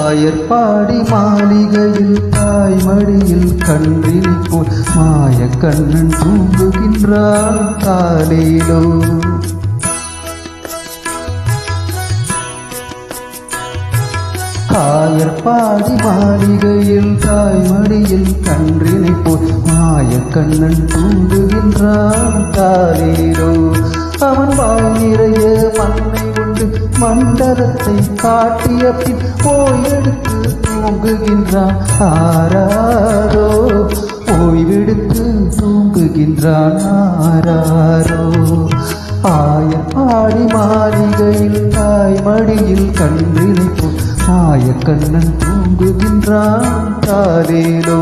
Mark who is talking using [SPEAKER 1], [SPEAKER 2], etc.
[SPEAKER 1] ஆயர்பாடி மாளிகையில் தாய்மடியில் கன்றினை போல் மாயக்கண்ணன் தூங்குகின்றான் காலையிலோ. ஆயர்பாடி மாளிகையில் தாய்மடியில் கன்றினை போல் மாயக்கண்ணன் தூங்குகின்றான் காலையிலோ. அவன் வாய் நிறைய மண்ணை உண்டு மண்டலத்தை காட்டிய பின் ஓய்வெடுத்து தூங்குகின்றான் ஆராரோ. ஓய்வெடுத்து தூங்குகின்றான் ஆராரோ. ஆயர்பாடி மாளிகையில் தாய்மடியில் கன்றினை போல் மாயக்கண்ணன் தூங்குகின்றான் காலையிலோ.